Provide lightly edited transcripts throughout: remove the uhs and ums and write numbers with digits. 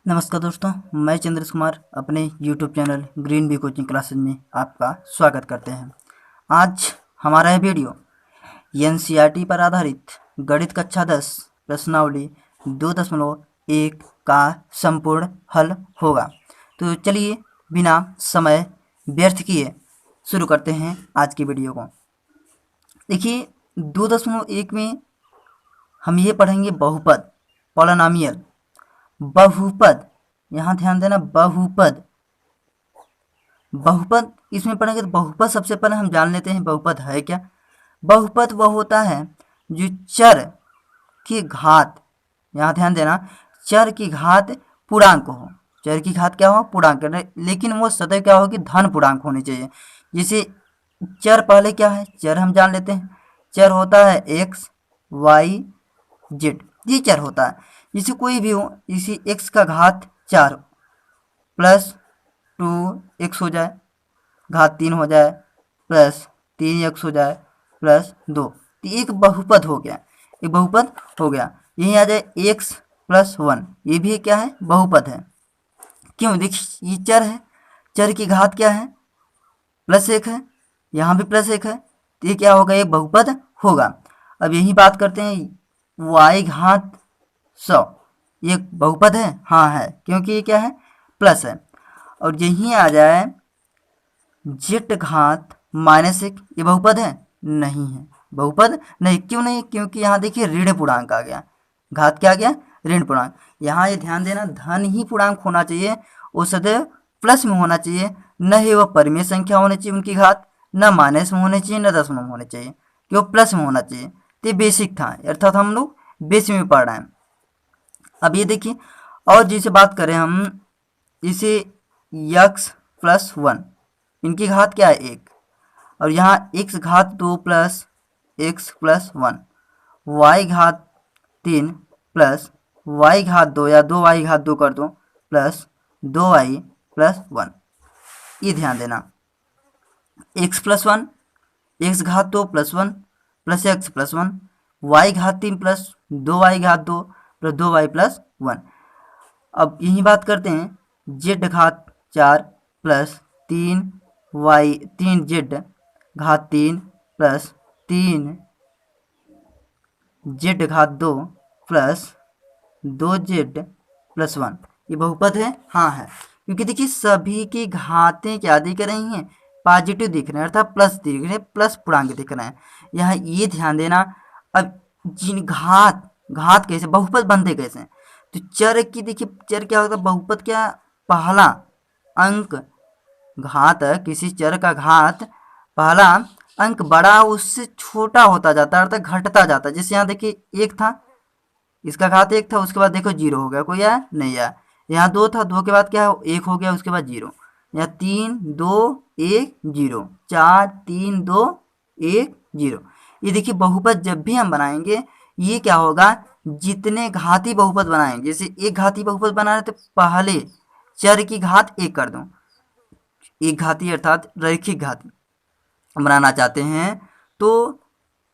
नमस्कार दोस्तों, मैं चंद्र कुमार अपने YouTube channel Green Bee coaching classes में आपका स्वागत करते हैं। आज हमारा यह वीडियो NCERT पर आधारित गणित कक्षा 10 प्रश्नावली 2.1 का संपूर्ण हल होगा। तो चलिए बिना समय व्यर्थ किए शुरू करते हैं आज की वीडियो को। देखिए 2.1 में हम ये पढ़ेंगे बहुपद, पॉलिनोमियल, बहुपद। यहाँ ध्यान देना, बहुपद। बहुपद इसमें पढ़ेंगे तो बहुपद सबसे पहले हम जान लेते हैं बहुपद है क्या। बहुपद वह होता है जो चर की घात, यहाँ ध्यान देना, चर की घात पूर्णांक हो। चर की घात क्या हो? पूर्णांक। लेकिन वो सदैव क्या होगी? धन पूर्णांक होनी चाहिए। जैसे चर पहले क्या है? चर हम जान लेते हैं। चर होता है x, y, z, ये चर होता है। जैसे कोई भी हो, इसी x का घात 4 प्लस 2x हो जाए, घात 3 हो जाए, प्लस 3x हो जाए, प्लस 2, तो एक बहुपद हो गया। एक बहुपद हो गया। यहीं आ जाए x प्लस 1, ये भी क्या है? बहुपद है। क्यों? देखिए ये चर है, चर की घात क्या है? प्लस 1 है, यहाँ भी प्लस 1 है, तो ये क्या होगा? एक बहुपद होगा। अब यही बात करते हैं y घात 100, ये बहुपद है? हाँ है, क्योंकि ये क्या है? प्लस है। और यहीं आ जाए जेट घात -1, ये बहुपद है? नहीं है, बहुपद नहीं। क्यों नहीं? क्योंकि यहाँ देखिए ऋण पूर्णांक आ गया। घात क्या आ गया? ऋण पूर्णांक। यहाँ ये ध्यान देना, धन ही पूर्णांक होना चाहिए, वो सदैव प्लस में होना चाहिए, न ही वह परिमेय संख्या होनी चाहिए उनकी घात, न माइनस में होनी चाहिए, न दशमलव में होने चाहिए, कि वो प्लस में होना चाहिए। तो ये बेसिक था, अर्थात हम लोग बेसिक में पढ़ रहे हैं। अब ये देखिए, और जिसे बात करें हम, इसे x प्लस 1, इनकी घात क्या है? 1, और यहाँ x घात 2 प्लस x प्लस 1, y घात 3 प्लस y घात 2, या 2y घात 2 कर दो, प्लस 2y प्लस 1। ये ध्यान देना, x प्लस 1, x घात 2 plus 1 plus x plus 1, y घात 3 प्लस 2y घात 2 प्लस 2y प्लस 1। अब यही बात करते हैं z घात 4 प्लस 3z घात 3 प्लस 3z घात 2 प्लस 2z प्लस 1। ये बहुपद है? हाँ है, क्योंकि देखिए सभी की घातें क्या दिख रही हैं? पॉजिटिव दिख रहे हैं, अर्थात प्लस दिख रहे हैं, प्लस पूर्णांक दिख रहे हैं। यहाँ ये ध्यान देना। अब जिन घात कैसे, बहुपद बनते कैसे? तो चर की देखिए, चर क्या होता है? बहुपद क्या? पहला अंक घात, किसी चर का घात पहला अंक बड़ा उससे छोटा होता जाता है, अर्थात घटता जाता है। जैसे यहाँ देखिए 1 था, इसका घात 1 था, उसके बाद देखो 0 हो गया, कोई आया? नहीं आया। यहाँ 2 था, 2 के बाद क्या है? 1 हो गया, उसके बाद 0। यहाँ 3 2 1 0, 4 3 2 1 0। ये देखिए बहुपद जब भी हम बनाएंगे, ये क्या होगा? जितने घाती बहुपद बनाएंगे, जैसे एक घाती बहुपद बना रहे तो पहले चर की घात 1 कर दो, एक घाती अर्थात रैखिक घाती बनाना चाहते हैं तो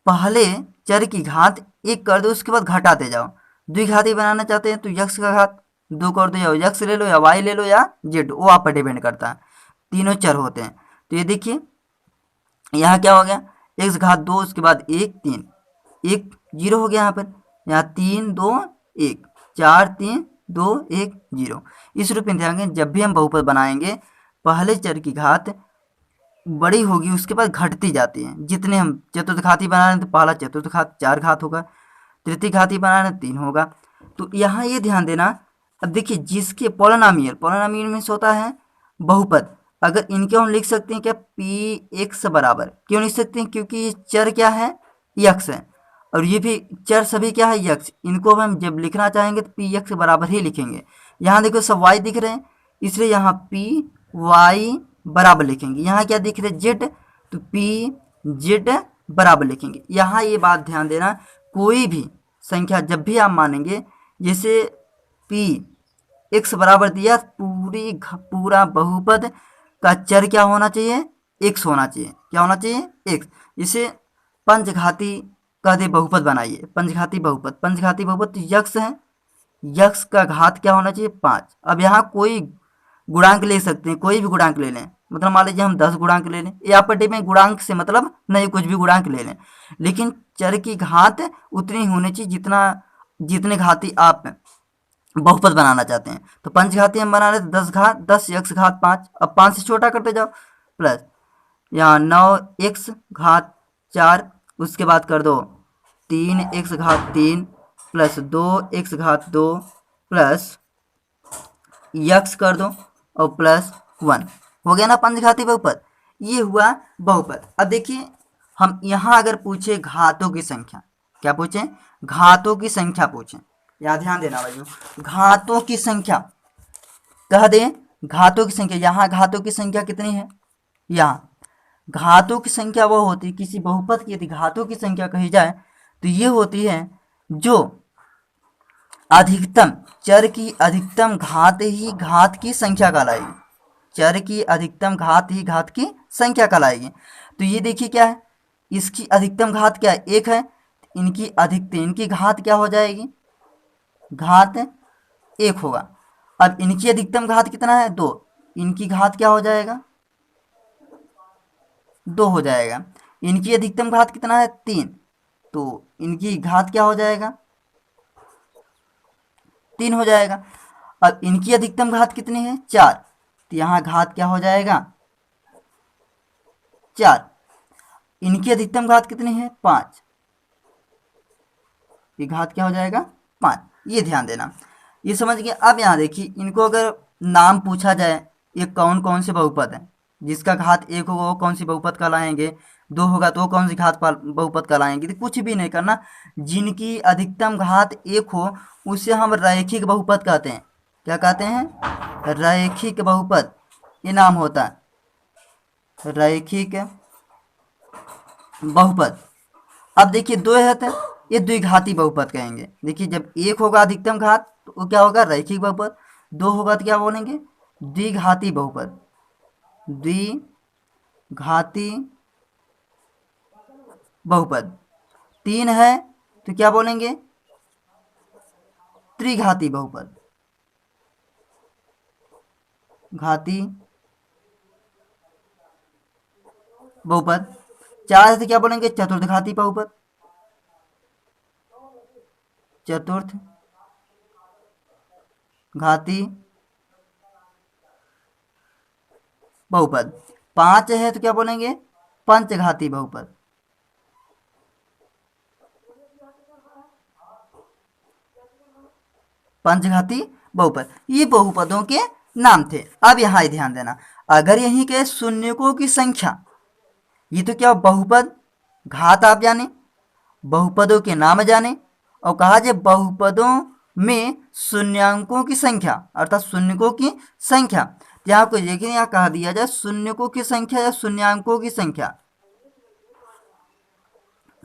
पहले चर की घात 1 कर दो, उसके बाद घटाते जाओ। द्विघाती बनाना चाहते हैं तो यक्स का घात 2 कर दो, या यक्स ले लो, या वाई ले लो, या जेड, वो आप पर डिपेंड करता है। तीनों चर होते हैं। तो ये देखिए यहाँ क्या हो गया? x घात 2, उसके बाद 1 3, 1 0 हो गया यहाँ पर। यहाँ 3 2 1, 4 3 2 1 0। इस रूप में ध्यान दें, जब भी हम बहुपद बनाएंगे पहले चर की घात बड़ी होगी, उसके बाद घटती जाती है। जितने हम चतुर्थघाती बना रहे हैं तो पहला चतुर्थघात 4 घात होगा, तृतीय घाती बना रहे हैं 3 होगा। तो यहाँ ये ध्यान देना। अब देखिए जिसके पॉलिनोमियल में होता है बहुपद, अगर इनके हम लिख सकते हैं क्या? पी एक्स बराबर, क्यों लिख सकते हैं? क्योंकि ये चर क्या है? यक्स है, और ये भी चर सभी क्या है? यक्स। इनको हम जब लिखना चाहेंगे तो पी एक्स बराबर ही लिखेंगे। यहाँ देखो सब वाई दिख रहे हैं, इसलिए यहाँ पी वाई बराबर लिखेंगे। यहाँ क्या दिख रहा है? जेड, तो पी जेड बराबर लिखेंगे। यहाँ ये बात ध्यान देना, कोई भी संख्या जब भी आप मानेंगे, जैसे पी एक्स बराबर दिया, पूरा बहुपद का चर क्या होना चाहिए? एक्स होना चाहिए। क्या होना चाहिए? एक्स। इसे पंचघाती कह दे बहुपद बनाइए, पंचघाती बहुपद तो यक्स है, यक्स का घात क्या होना चाहिए 5। अब यहाँ कोई गुणांक ले सकते हैं, कोई भी गुणांक ले लें, मतलब मान लीजिए हम 10 गुणांक ले लें, या पट्टी में गुणांक से मतलब नहीं, कुछ भी गुणांक ले लें, लेकिन चर की घात उतनी ही होनी चाहिए जितना जितने घाती आप बहुपद बनाना चाहते हैं। तो पंचघाती हम बना रहे थे 10 घात 10 यक्स घात 5, अब 5 से छोटा करते जाओ, प्लस यहाँ 9 एक्स घात 4, उसके बाद कर दो 3 एक्स घात 3 प्लस 2 एक्स घात 2 प्लस यक्स कर दो और प्लस 1। हो गया ना पंचघाती बहुपद, ये हुआ बहुपद। अब देखिए हम यहाँ अगर पूछे घातों की संख्या, क्या पूछें, घातों की संख्या पूछें, यहाँ ध्यान देना भाइयों, घातों की संख्या कह दें, घातों की संख्या, यहाँ घातों की संख्या कितनी है, यहाँ घातों की संख्या वो होती है, किसी बहुपद की यदि घातों की संख्या कही जाए तो ये होती है जो अधिकतम चर की अधिकतम घात ही घात की संख्या कहलाएगी, चर की अधिकतम घात ही घात की संख्या कहलाएगी। तो ये देखिए क्या है, इसकी अधिकतम घात क्या है, 1 है, इनकी घात क्या हो जाएगी, घात 1 होगा। अब इनकी अधिकतम घात कितना है, 2, इनकी घात क्या हो जाएगा, 2 हो जाएगा। इनकी अधिकतम घात कितना है, 3, तो इनकी घात क्या हो जाएगा, 3 हो जाएगा। अब इनकी अधिकतम घात कितनी है, 4, तो यहाँ घात क्या हो जाएगा, 4। इनकी अधिकतम घात कितनी है, 5, ये घात क्या हो जाएगा, 5। ये ध्यान देना, ये समझ गए। अब यहाँ देखिए, इनको अगर नाम पूछा जाए ये कौन कौन से बहुपद हैं, जिसका घात 1 होगा वो कौन सी बहुपद कहलाएंगे, 2 होगा तो वो कौन सी घात बहुपद कहलाएंगे, तो कुछ भी नहीं करना, जिनकी अधिकतम घात 1 हो उसे हम रैखिक बहुपद कहते हैं। क्या कहते हैं, रैखिक बहुपद, ये नाम होता है रैखिक बहुपद। अब देखिए 2 है तो ये द्विघाती बहुपद कहेंगे। देखिए जब 1 होगा अधिकतम घात तो वो क्या होगा, रैखिक बहुपद, 2 होगा तो क्या बोलेंगे, द्विघाती बहुपद, द्विघाती बहुपद। 3 है तो क्या बोलेंगे, त्रिघाती बहुपद, घाती बहुपद। 4 है तो क्या बोलेंगे, चतुर्थघाती बहुपद, चतुर्थ घाती बहुपद। 5 है तो क्या बोलेंगे, पंचघाती बहुपद, पंचघाती बहुपद। ये बहुपदों के नाम थे। अब यहाँ ध्यान देना, अगर यहीं के शून्यकों की संख्या, ये तो क्या बहुपद घात आप जाने, बहुपदों के नाम जाने, और कहा जाए बहुपदों में शून्यांकों की संख्या अर्थात शून्यकों की संख्या। यहाँ को देखिए, यहाँ कहा दिया जाए शून्यकों की संख्या या शून्यांकों की संख्या,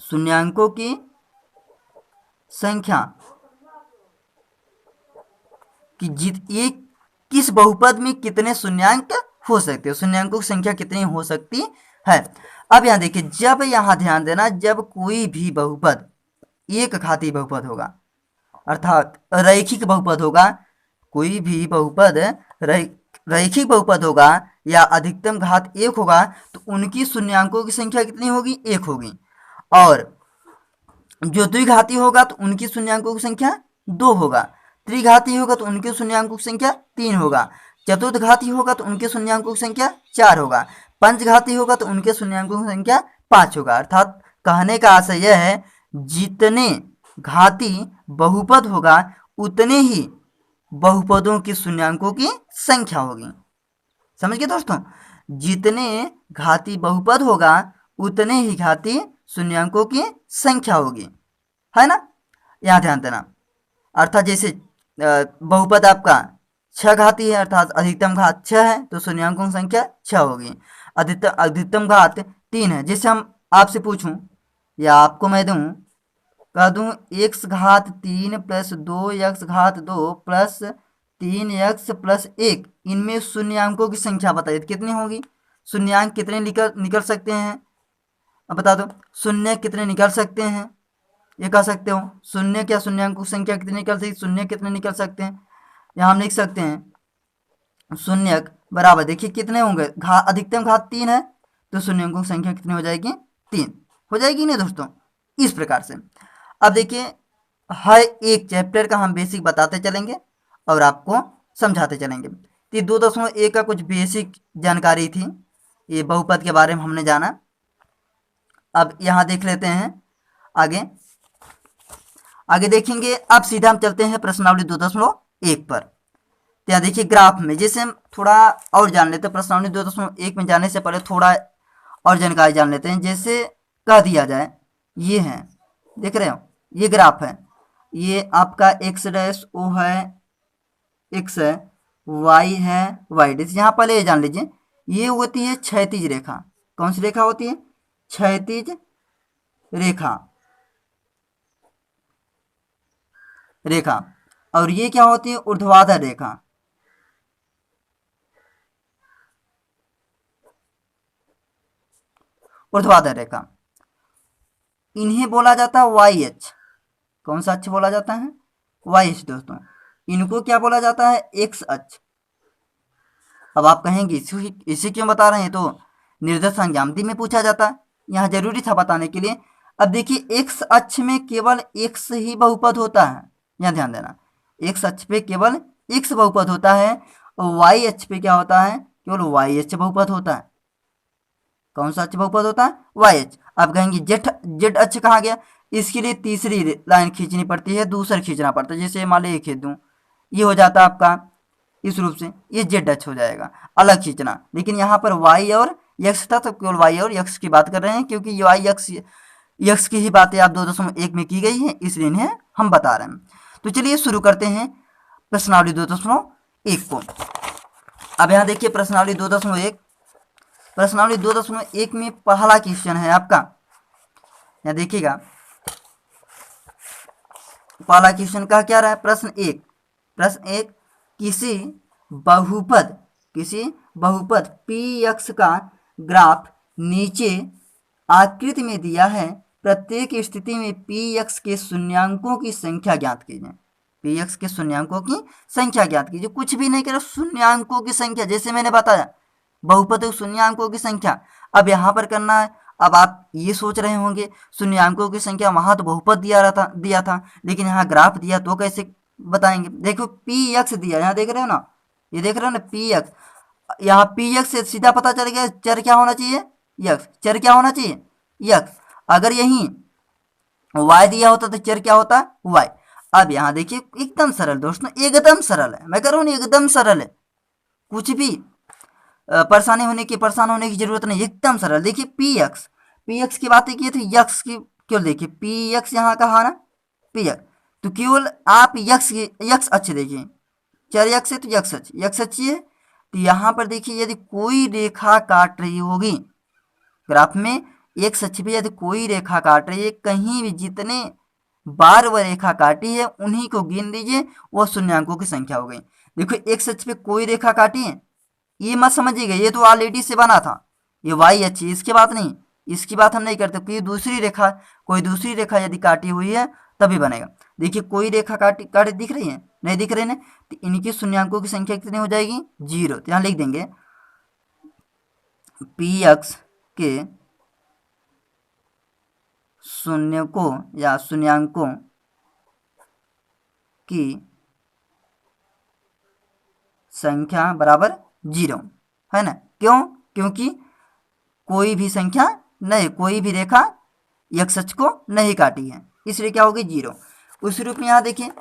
शून्यांकों की संख्या कि ये किस बहुपद में कितने शून्यांक हो सकते हैं, शून्यांकों की संख्या कितनी हो सकती है। अब यहाँ देखिए, जब यहाँ ध्यान देना, जब कोई भी बहुपद एक घाती बहुपद होगा अर्थात रैखिक बहुपद होगा, कोई भी बहुपद रैखिक बहुपद होगा या अधिकतम घात 1 होगा तो उनकी शून्यांकों की संख्या कितनी होगी, 1 होगी। और जो द्विघाती होगा तो उनकी शून्यांकों की संख्या 2 होगा, त्रिघाती होगा तो उनके शून्यांकों की संख्या 3 होगा, चतुर्थघाती होगा तो उनके शून्यांकों की संख्या 4 होगा, पंचघाती होगा तो उनके शून्यांकों की संख्या 5 होगा। अर्थात कहने का आशय यह है, जितने घाती बहुपद होगा उतने ही बहुपदों की शून्यांकों की संख्या होगी। समझ गए दोस्तों, जितने घाती बहुपद होगा उतने ही घाती शून्यांकों की संख्या होगी, है ना। यहाँ ध्यान देना, अर्थात जैसे बहुपद आपका 6 घाती है अर्थात अधिकतम घात 6 है तो शून्यांकों की संख्या 6 होगी। अधिकतम घात 3 है, जैसे हम आपसे पूछूं या आपको मैं दूं, कह दूं x घात 3 प्लस 2 x घात 2 प्लस 3x प्लस 1, इनमें शून्यांकों की संख्या बताइए कितनी होगी, शून्यांक कितने निकल सकते हैं, अब बता दो, शून्य कितने निकल सकते हैं। ये कह सकते हो शून्य क्या शून्यांक की संख्या कितनी निकल सकती, शून्य कितने निकल सकते हैं, यहाँ हम लिख सकते हैं शून्यक बराबर, देखिए कितने होंगे, अधिकतम घात 3 है तो शून्यांकों की संख्या कितनी हो जाएगी, 3 हो जाएगी ना दोस्तों। इस प्रकार से अब देखिए हर एक चैप्टर का हम बेसिक बताते चलेंगे और आपको समझाते चलेंगे। तो 2.1 का कुछ बेसिक जानकारी थी, ये बहुपद के बारे में हमने जाना। अब यहाँ देख लेते हैं आगे, आगे देखेंगे। अब सीधा हम चलते हैं प्रश्नावली 2.1 पर। तो यहाँ देखिए ग्राफ में, जैसे हम थोड़ा और जान लेते हैं, प्रश्नावली 2.1 में जाने से पहले थोड़ा और जानकारी जान लेते हैं। जैसे कह दिया जाए ये है, देख रहे हो ये ग्राफ है, ये आपका एक्स डैश ओ है, एक्स है, वाई है, वाई डैश। यहाँ पहले ये जान लीजिए ये होती है क्षैतिज रेखा। कौन सी रेखा होती है, क्षैतिज रेखा, रेखा। और ये क्या होती है, ऊर्ध्वाधर रेखा। ऊर्ध्वाधर रेखा, इन्हें बोला जाता है वाई अक्ष। कौन सा अक्ष बोला जाता है, वाई अक्ष दोस्तों। इनको क्या बोला जाता है, एक्स अक्ष। अब आप कहेंगे इसे क्यों बता रहे हैं, तो निर्देशांक ज्यामिति में पूछा जाता है, यहाँ जरूरी था बताने के लिए। अब देखिए एक्स अक्ष में केवल एक्स ही बहुपद होता है, यहाँ ध्यान देना, एक्स अक्ष पे केवल एक्स बहुपद होता है और वाई अक्ष पे क्या होता है, केवल वाई अक्ष बहुपद होता है। कौन सा अक्ष बहुपद होता है, वाई अक्ष। आप कहेंगे जेड जेड अक्ष कहाँ गया, इसके लिए तीसरी लाइन खींचनी पड़ती है, दूसरा खींचना पड़ता है। जैसे मान लो ये खींच दूँ, ये हो जाता है आपका इस रूप से, ये जेड अक्ष हो जाएगा, अलग खींचना। लेकिन यहाँ पर वाई और यक्स था तो केवल वाई और यक्स की बात कर रहे हैं, क्योंकि वाई यक्स की ही बातें आप 2.1 में की गई है, इसलिए इन्हें हम बता रहे हैं। तो चलिए शुरू करते हैं प्रश्नावली 2.1 को। अब यहाँ देखिए प्रश्नावली 2.1, प्रश्नावली 2.1 में पहला क्वेश्चन है आपका, यहाँ देखिएगा पहला क्वेश्चन का क्या रहा है, प्रश्न एक, किसी बहुपद पी एक्स का ग्राफ नीचे आकृति में दिया है, प्रत्येक स्थिति में पी एक्स के शून्यांकों की संख्या ज्ञात कीजिए। पी एक्स के शून्यांकों की संख्या ज्ञात कीजिए, कुछ भी नहीं करो, शून्यांकों की संख्या, जैसे मैंने बताया बहुपद शून्यांकों की संख्या। अब यहाँ पर करना है। अब आप ये सोच रहे होंगे शून्यांकों की संख्या वहां तो बहुपद दिया था लेकिन यहाँ ग्राफ दिया तो कैसे बताएंगे। देखो पी एक्स दिया, यहाँ देख रहे हो ना, ये देख रहे हो ना पी एक्स, यहाँ पी एक्स से सीधा पता चल गया चर क्या होना चाहिए, यक्स। चर क्या होना चाहिए, यक्स। अगर यही वाई दिया होता तो चर क्या होता, वाई। अब यहाँ देखिए एकदम सरल दोस्तों, एकदम सरल है, मैं कह रहा हूँ एकदम सरल है, कुछ भी परेशान होने की जरूरत नहीं, एकदम सरल। देखिए पी एक्स की बातें की थी, यक्स की केवल देखिए पी एक्स यहाँ कहा ना, पी एक्स, तो केवल आप यक्स अक्ष देखिए, चर यक्स है तो यक्स अक्ष है। तो यहाँ पर देखिए यदि कोई रेखा काट रही होगी ग्राफ में, एक अक्ष पे यदि कोई रेखा काट रही है, कहीं भी जितने बार वह रेखा काटी है उन्हीं को गिन लीजिए, वह शून्यांकों की संख्या हो गई। देखो एक अक्ष पे कोई रेखा काटी है, ये मत समझिएगा ये तो ऑलरेडी से बना था, ये वाई अच्छी, इसकी बात नहीं, इसकी बात हम नहीं करते। कोई दूसरी रेखा यदि काटी हुई है तभी बनेगा। देखिए कोई रेखा काटी दिख रही है, नहीं दिख रही है, तो इनके शून्यांकों की संख्या कितनी हो जाएगी, 0। तो यहाँ लिख देंगे पी एक्स के शून्यकों या शून्यांकों की संख्या बराबर 0 है ना। क्यों, क्योंकि कोई भी संख्या नहीं, कोई भी रेखा एक्स अक्ष को नहीं काटी है, इसलिए क्या होगी 0। उस रूप में यहाँ देखिए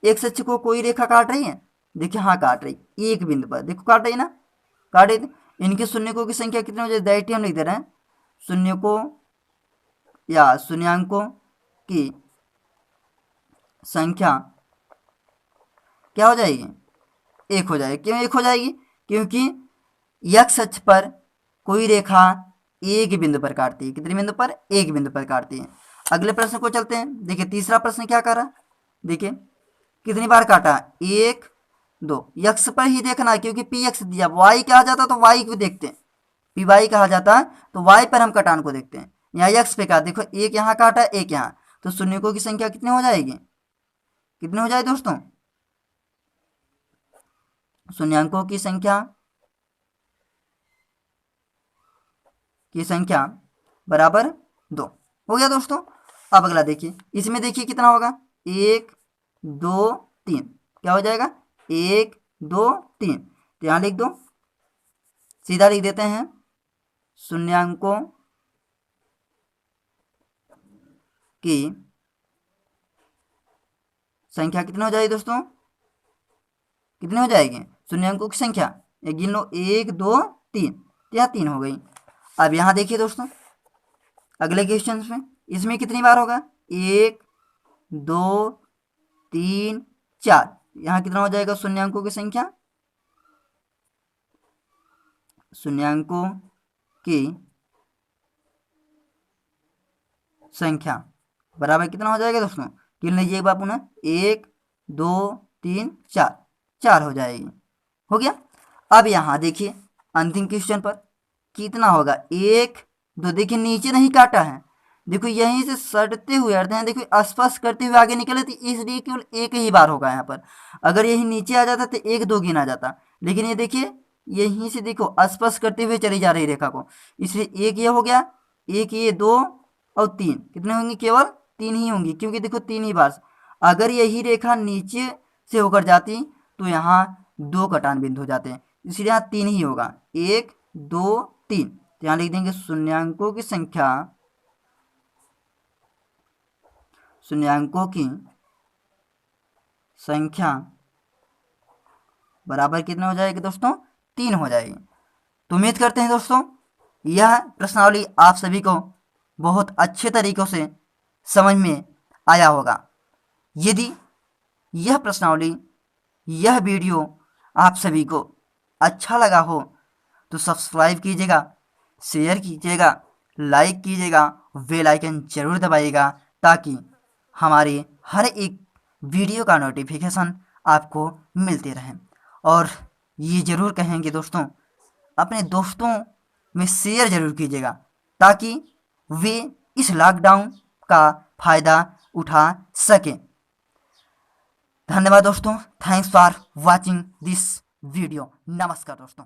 एक्स अक्ष को कोई रेखा काट रही है, देखिए हाँ काट रही, एक बिंदु पर देखो काट रही ना, काट रही। इनके शून्यकों की संख्या कितनी हो जाए, डायरेक्टली हम लिख दे रहे हैं शून्यकों या शून्यांकों की संख्या क्या हो जाएगी, 1 हो जाएगी। क्यों 1 हो जाएगी, क्योंकि एक्स अक्ष पर कोई रेखा एक बिंदु पर काटती है, कितने बिंदु पर, एक बिंदु पर काटती है। अगले प्रश्न को चलते हैं। देखिए तीसरा प्रश्न क्या कर रहा है, देखिए कितनी बार काटा, 1 2, यक्स पर ही देखना है क्योंकि पी एक्स दिया, वाई कहा जाता तो वाई को देखते हैं, पी वाई कहा जाता है तो वाई पर हम कटान को देखते हैं। यहाँ यक्स पे काटा, देखो एक यहाँ काटा एक यहाँ, तो शून्यकों की संख्या कितनी हो जाएगी, कितनी हो जाए दोस्तों, शून्यांकों की संख्या बराबर 2 हो गया दोस्तों। अब अगला देखिए, इसमें देखिए कितना होगा, 1 2 3, क्या हो जाएगा 1 2 3, तो यहाँ लिख दो, सीधा लिख देते हैं शून्यांकों की संख्या कितनी हो जाएगी दोस्तों, कितनी हो जाएगी, शून्यांकों की संख्या एक गिन लो, 1 2 3, तो यहाँ 3 हो गई। अब यहाँ देखिए दोस्तों अगले क्वेश्चन में, इसमें कितनी बार होगा, 1 2 3 4, यहाँ कितना हो जाएगा शून्यांकों की संख्या, शून्यांकों की संख्या बराबर कितना हो जाएगा दोस्तों, गिन लीजिए एक बार पुनः, 1 2 3 4, 4 हो जाएगी, हो गया। अब यहाँ देखिए अंतिम क्वेश्चन पर कितना होगा, 1 2, देखिए नीचे नहीं काटा है, देखो यहीं से सटते हुए अर्थ हैं, देखो आसपास करते हुए आगे निकले, तो इसलिए केवल एक ही बार होगा यहाँ पर। अगर यही नीचे आ जाता तो 1 2 गिना जाता, लेकिन ये देखिए यहीं से देखो आसपास करते हुए चली जा रही रेखा को, इसलिए एक ये हो गया, एक ये 2 और 3, कितने होंगे, केवल 3 ही होंगी, क्योंकि देखो 3 ही बार। अगर यही रेखा नीचे से होकर जाती तो यहाँ 2 कटान बिंदु हो जाते हैं, इसलिए यहाँ 3 ही होगा, 1 2 3, तो यहाँ लिख देंगे शून्यांकों की संख्या, शून्यांकों की संख्या बराबर कितना हो जाएगी दोस्तों, 3 हो जाएगी। तो उम्मीद करते हैं दोस्तों यह प्रश्नावली आप सभी को बहुत अच्छे तरीक़ों से समझ में आया होगा। यदि यह प्रश्नावली, यह वीडियो आप सभी को अच्छा लगा हो तो सब्सक्राइब कीजिएगा, शेयर कीजिएगा, लाइक कीजिएगा, बेल आइकन जरूर दबाइएगा, ताकि हमारे हर एक वीडियो का नोटिफिकेशन आपको मिलते रहे। और ये ज़रूर कहेंगे दोस्तों, अपने दोस्तों में शेयर ज़रूर कीजिएगा, ताकि वे इस लॉकडाउन का फ़ायदा उठा सकें। धन्यवाद दोस्तों, thanks for watching this video. नमस्कार दोस्तों।